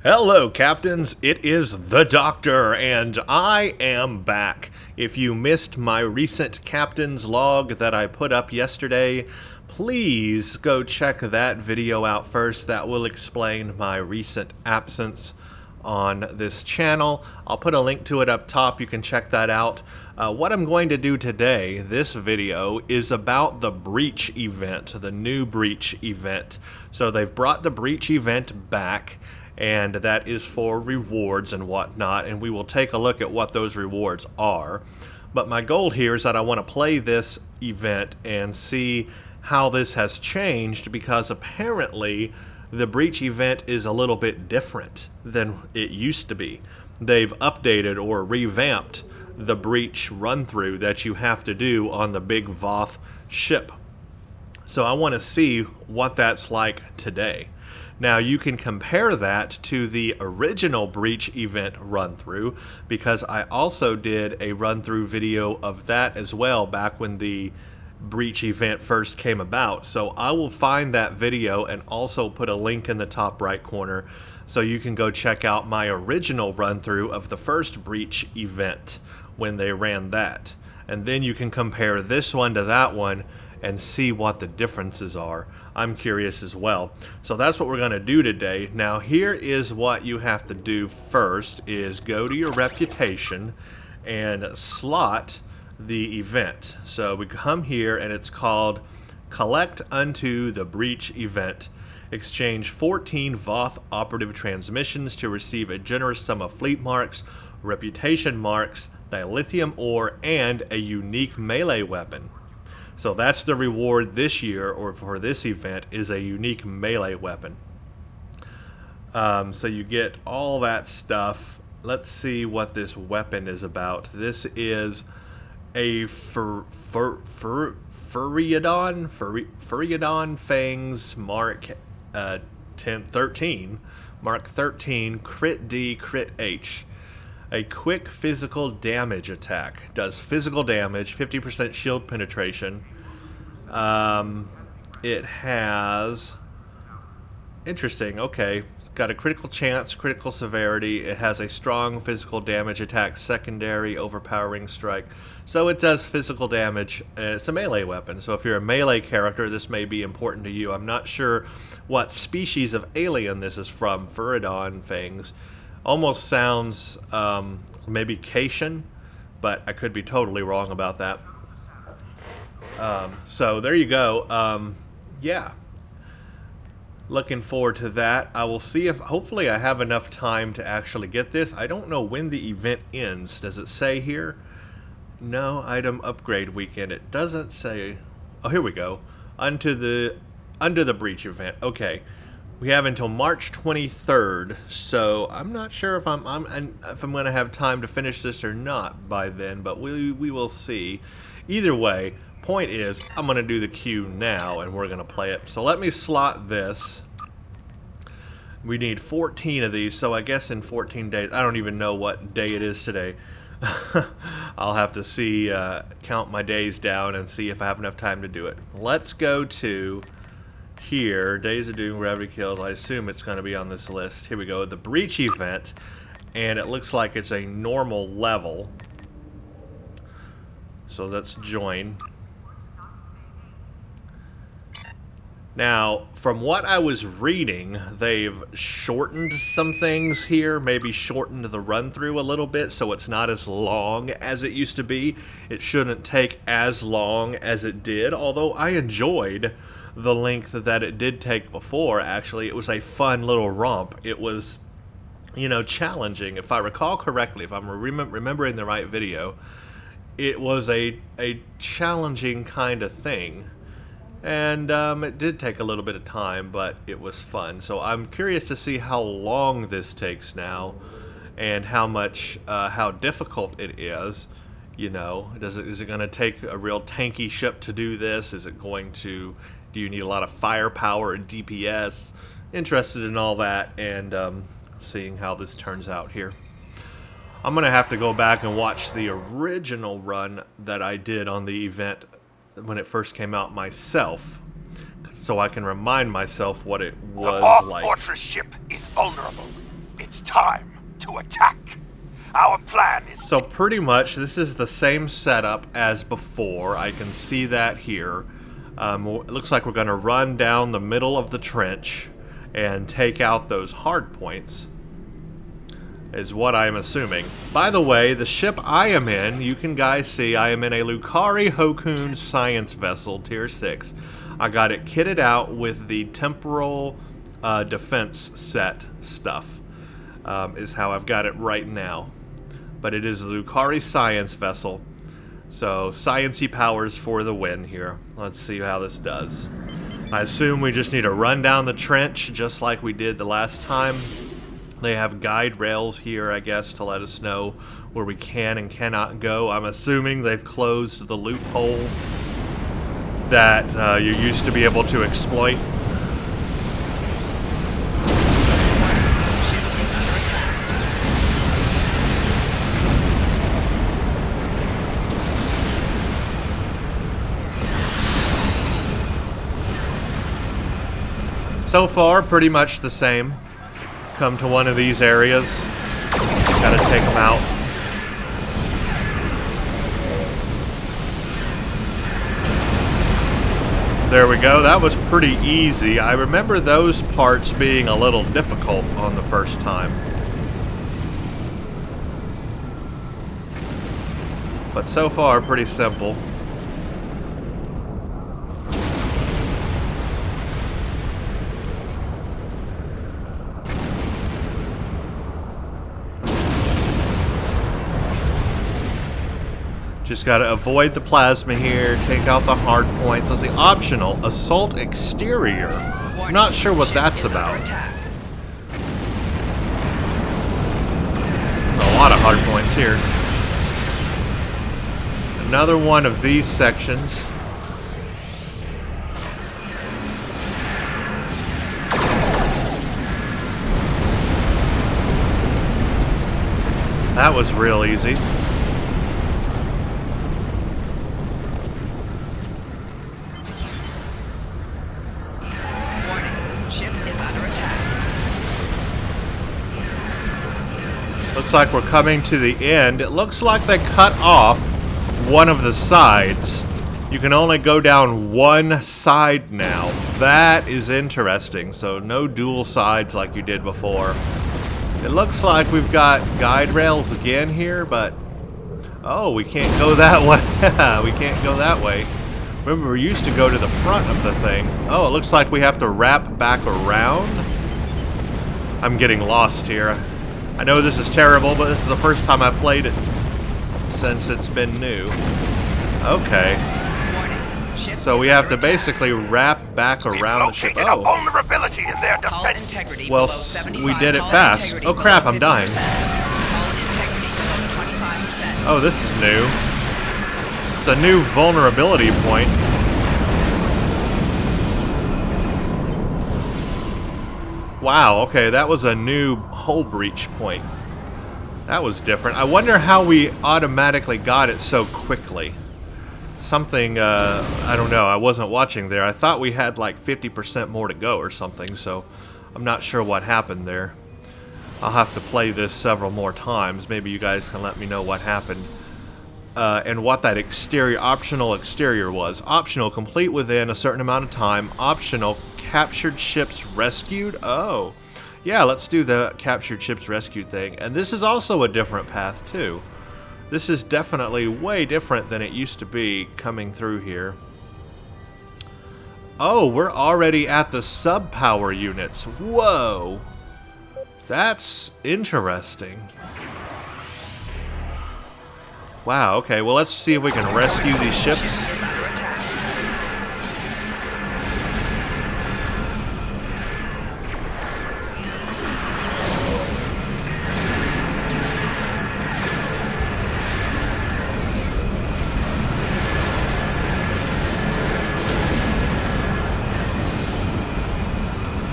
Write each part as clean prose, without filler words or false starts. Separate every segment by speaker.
Speaker 1: Hello, Captains. It is the Doctor, and I am back. If you missed my recent Captain's log that I put up yesterday, please go check that video out first. That will explain my recent absence on this channel. I'll put a link to it up top. You can check that out. What I'm going to do today, this video, is about the Breach event, the new Breach event. So they've brought the Breach event back, and that is for rewards and whatnot, and we will take a look at what those rewards are. But my goal here is that I want to play this event and see how this has changed, because apparently the Breach event is a little bit different than it used to be. They've updated or revamped the Breach run-through that you have to do on the big Voth ship. So I want to see what that's like today. Now you can compare that to the original Breach event run-through, because I also did a run-through video of that as well back when the Breach event first came about. So I will find that video and also put a link in the top right corner so you can go check out my original run-through of the first Breach event when they ran that. And then you can compare this one to that one and see what the differences are. I'm curious as well. So that's what we're going to do today. Now here is what you have to do first, is go to your reputation and slot the event. So we come here and it's called Collect Unto the Breach Event. Exchange 14 Voth operative transmissions to receive a generous sum of fleet marks, reputation marks, dilithium ore, and a unique melee weapon. So that's the reward this year, or for this event, is a unique melee weapon. So you get all that stuff. Let's see what this weapon is about. This is a Furiodon Fangs Mark 13, Mark 13 Crit D Crit H. A quick physical damage attack. Does physical damage, 50% shield penetration. It has... Interesting, okay. Got a critical chance, critical severity. It has a strong physical damage attack, secondary, overpowering strike. So it does physical damage. It's a melee weapon. So if you're a melee character, this may be important to you. I'm not sure what species of alien this is from. Furiodon Fangs. Almost sounds maybe Cation, but I could be totally wrong about that. So there you go. Yeah. Looking forward to that. I will see if, hopefully I have enough time to actually get this. I don't know when the event ends. Does it say here? No, item upgrade weekend. It doesn't say. Oh, here we go. Under the Breach event. Okay. We have until March 23rd, so I'm not sure if I'm going to have time to finish this or not by then, but we will see. Either way, point is, I'm going to do the queue now, and we're going to play it. So let me slot this. We need 14 of these, so I guess in 14 days, I don't even know what day it is today. I'll have to see, count my days down and see if I have enough time to do it. Let's go to... here, Days of Doom, Gravity Kills. I assume it's going to be on this list. Here we go, the Breach event, and it looks like it's a normal level. So let's join. Now, from what I was reading, they've shortened some things here, maybe shortened the run-through a little bit, so it's not as long as it used to be. It shouldn't take as long as it did, although I enjoyed the length that it did take before. Actually, it was a fun little romp. It was, you know, challenging. If I recall correctly, if I'm remembering the right video, it was a challenging kind of thing. And it did take a little bit of time, but it was fun. So I'm curious to see how long this takes now, and how difficult it is. You know, is it going to take a real tanky ship to do this? Is it going to... do you need a lot of firepower and DPS? Interested in all that, and seeing how this turns out here. I'm going to have to go back and watch the original run that I did on the event when it first came out myself, so I can remind myself what it was
Speaker 2: the Voth
Speaker 1: like.
Speaker 2: fortress ship is vulnerable. It's time to attack. Our plan is...
Speaker 1: So pretty much this is the same setup as before. I can see that here. It looks like we're going to run down the middle of the trench and take out those hard points, is what I'm assuming. By the way, the ship I am in, you can guys see, I am in a Lucari Hokun science vessel, tier 6. I got it kitted out with the temporal defense set stuff, is how I've got it right now. But it is a Lucari science vessel, so science-y powers for the win here. Let's see how this does. I assume we just need to run down the trench just like we did the last time. They have guide rails here, I guess, to let us know where we can and cannot go. I'm assuming they've closed the loophole that you used to be able to exploit. So far, pretty much the same. Come to one of these areas, gotta take them out. There we go, that was pretty easy. I remember those parts being a little difficult on the first time. But so far, pretty simple. Just gotta avoid the plasma here, take out the hard points. Let's see, optional, assault exterior. I'm not sure what that's about. A lot of hard points here. Another one of these sections. That was real easy. Looks like we're coming to the end. It looks like they cut off one of the sides. You can only go down one side now. That is interesting. So no dual sides like you did before. It looks like we've got guide rails again here, but... oh, we can't go that way. We can't go that way. Remember, we used to go to the front of the thing. Oh, it looks like we have to wrap back around. I'm getting lost here. I know this is terrible, but this is the first time I played it since it's been new. Okay. So we have to basically wrap back around the ship.
Speaker 2: Oh. Vulnerability in their defense.
Speaker 1: Well, we did it fast. Oh crap, I'm dying. Oh, this is new. It's a new vulnerability point. Wow, okay, that was a new hull breach point. That was different. I wonder how we automatically got it so quickly. Something, I don't know, I wasn't watching there. I thought we had like 50% more to go or something, so I'm not sure what happened there. I'll have to play this several more times. Maybe you guys can let me know what happened. And what that optional exterior was. Optional, complete within a certain amount of time. Optional, captured ships rescued. Oh, yeah, let's do the captured ships rescued thing. And this is also a different path, too. This is definitely way different than it used to be coming through here. Oh, we're already at the sub-power units. Whoa. That's interesting. Wow, okay, well let's see if we can rescue these ships.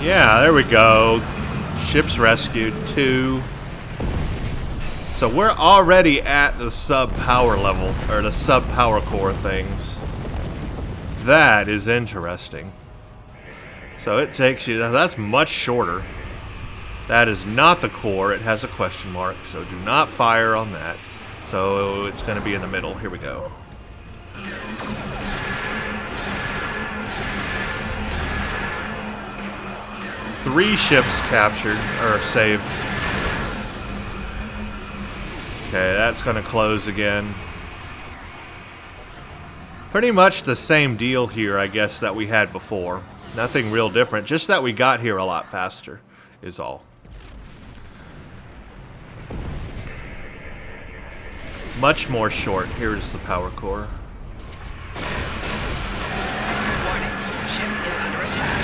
Speaker 1: Yeah, there we go. Ships rescued, 2. So we're already at the sub-power level, or the sub-power core things. That is interesting. So it takes you, that's much shorter. That is not the core. It has a question mark, so do not fire on that. So it's going to be in the middle. Here we go. Three ships captured, or saved. Okay, that's going to close again. Pretty much the same deal here, I guess, that we had before. Nothing real different, just that we got here a lot faster, is all. Much more short. Here's the power core.
Speaker 3: Warning, ship is under attack.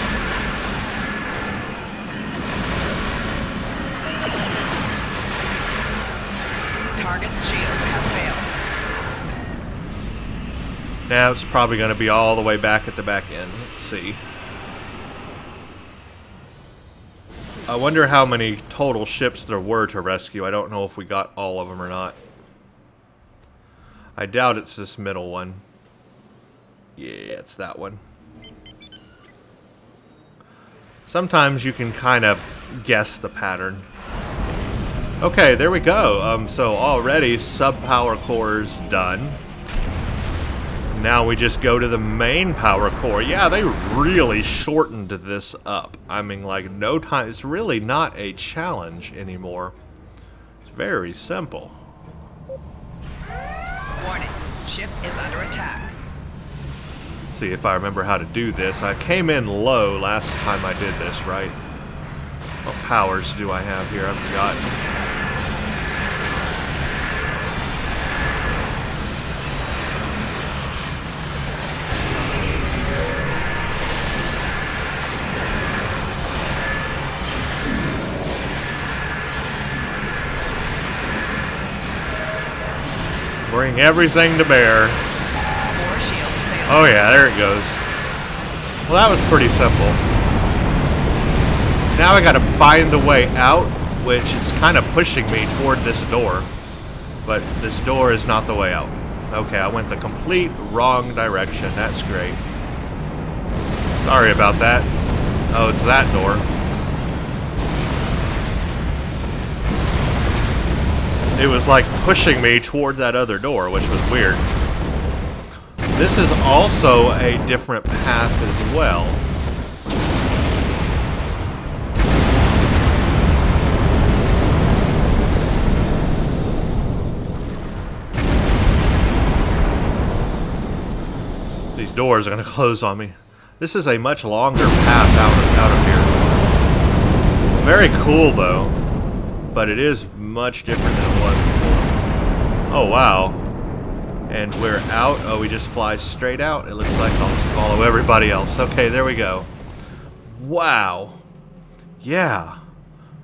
Speaker 3: Target's shields have failed.
Speaker 1: Now it's probably going to be all the way back at the back end. Let's see. I wonder how many total ships there were to rescue. I don't know if we got all of them or not. I doubt it's this middle one. Yeah, it's that one. Sometimes you can kind of guess the pattern. Okay, there we go. So already sub-power core's done. Now we just go to the main power core. Yeah, they really shortened this up. I mean, like, no time. It's really not a challenge anymore. It's very simple.
Speaker 3: Warning, ship is under attack.
Speaker 1: See if I remember how to do this. I came in low last time I did this, right? What powers do I have here? I forgot. Bring everything to bear.
Speaker 3: More shields failed.
Speaker 1: Oh yeah, there it goes. Well, that was pretty simple. Now I gotta find the way out, which is kind of pushing me toward this door. But this door is not the way out. Okay, I went the complete wrong direction. That's great. Sorry about that. Oh, it's that door. It was like pushing me toward that other door, which was weird. This is also a different path as well. These doors are going to close on me. This is a much longer path out of here. Very cool though, but it is much different than it was before. Oh wow. And we're out. Oh, we just fly straight out. It looks like I'll just follow everybody else. Okay, there we go. Wow. Yeah.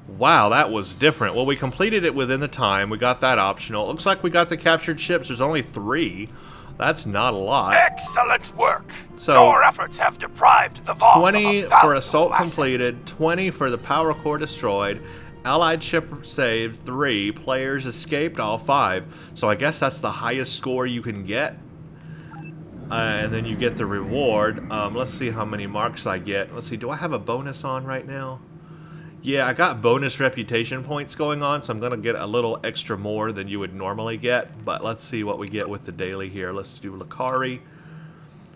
Speaker 1: Wow, that was different. Well, we completed it within the time. We got that optional. It looks like we got the captured ships. There's only 3. That's not a lot.
Speaker 2: Excellent work.
Speaker 1: So,
Speaker 2: your efforts have deprived the vault
Speaker 1: 20
Speaker 2: of a
Speaker 1: for
Speaker 2: valuable
Speaker 1: assault
Speaker 2: asset.
Speaker 1: completed, 20 for the power core destroyed, allied ship saved 3, players escaped all 5. So I guess that's the highest score you can get. And then you get the reward. Let's see how many marks I get. Let's see, do I have a bonus on right now? Yeah, I got bonus reputation points going on, so I'm going to get a little extra more than you would normally get. But let's see what we get with the daily here. Let's do Lucari.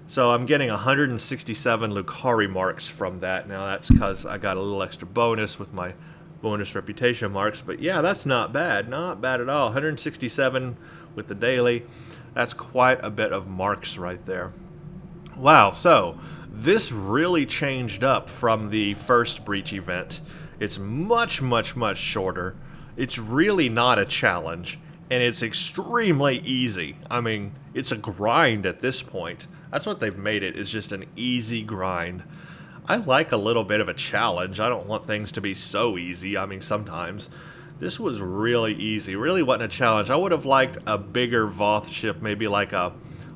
Speaker 1: So I'm getting 167 Lucari marks from that. Now that's because I got a little extra bonus with my bonus reputation marks. But yeah, that's not bad. Not bad at all. 167 with the daily. That's quite a bit of marks right there. Wow, so this really changed up from the first Breach event. It's much, much, much shorter. It's really not a challenge, and it's extremely easy. I mean, it's a grind at this point. That's what they've made it, is just an easy grind. I like a little bit of a challenge. I don't want things to be so easy. I mean, sometimes. This was really easy. Really wasn't a challenge. I would have liked a bigger Voth ship, maybe like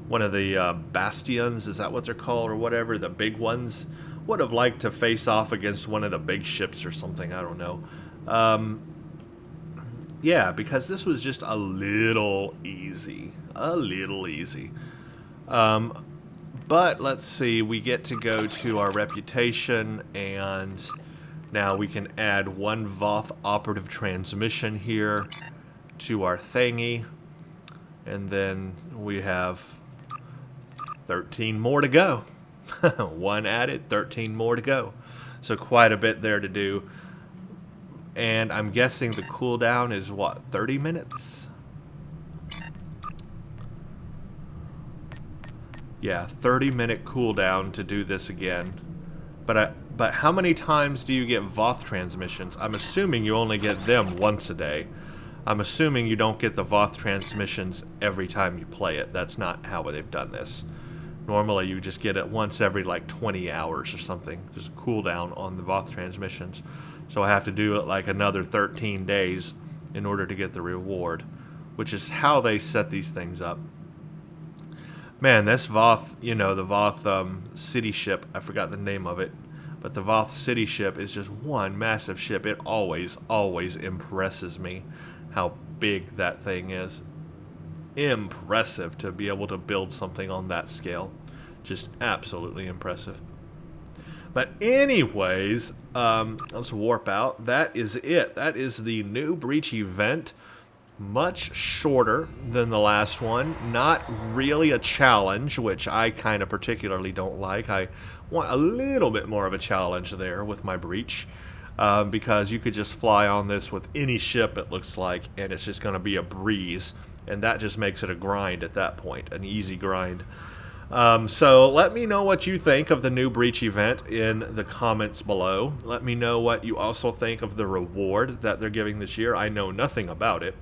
Speaker 1: one of the Bastions, is that what they're called, or whatever, the big ones. Would have liked to face off against one of the big ships or something, I don't know. Yeah, because this was just a little easy. A little easy. But let's see, we get to go to our reputation, and Now we can add one Voth operative transmission here to our thingy. And then we have 13 more to go. One added, 13 more to go. So quite a bit there to do. And I'm guessing the cooldown is what, 30 minutes? Yeah, 30-minute cooldown to do this again. But how many times do you get Voth transmissions? I'm assuming you only get them once a day. I'm assuming you don't get the Voth transmissions every time you play it. That's not how they've done this. Normally you just get it once every like 20 hours or something. Just a cooldown on the Voth transmissions. So I have to do it like another 13 days in order to get the reward, which is how they set these things up. Man, this Voth, you know, the Voth city ship, I forgot the name of it, but the Voth city ship is just one massive ship. It always impresses me how big that thing is. Impressive to be able to build something on that scale. Just absolutely impressive. But anyways, let's warp out. That is it. That is the new Breach event. Much shorter than the last one. Not really a challenge, which I kind of particularly don't like. I want a little bit more of a challenge there with my Breach. Because you could just fly on this with any ship, it looks like, and it's just going to be a breeze. And that just makes it a grind at that point, an easy grind. So let me know what you think of the new Breach event in the comments below. Let me know what you also think of the reward that they're giving this year. I know nothing about it.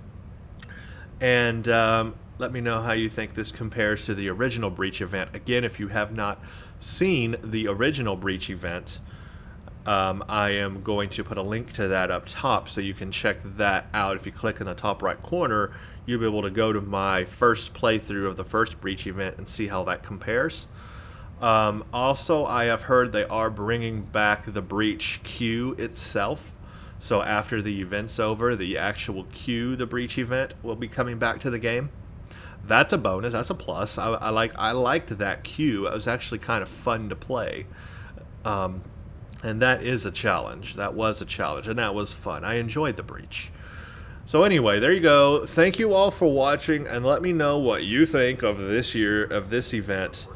Speaker 1: And let me know how you think this compares to the original Breach event. Again, if you have not seen the original Breach event, I am going to put a link to that up top so you can check that out. If you click in the top right corner, you'll be able to go to my first playthrough of the first Breach event and see how that compares. Also, I have heard they are bringing back the Breach queue itself. So after the event's over, the actual queue, the Breach event, will be coming back to the game. That's a bonus. That's a plus. I liked that queue. It was actually kind of fun to play. And that is a challenge. That was a challenge, and that was fun. I enjoyed the Breach. So anyway, there you go. Thank you all for watching, and let me know what you think of this event,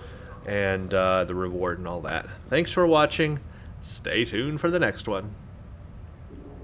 Speaker 1: and the reward and all that. Thanks for watching. Stay tuned for the next one.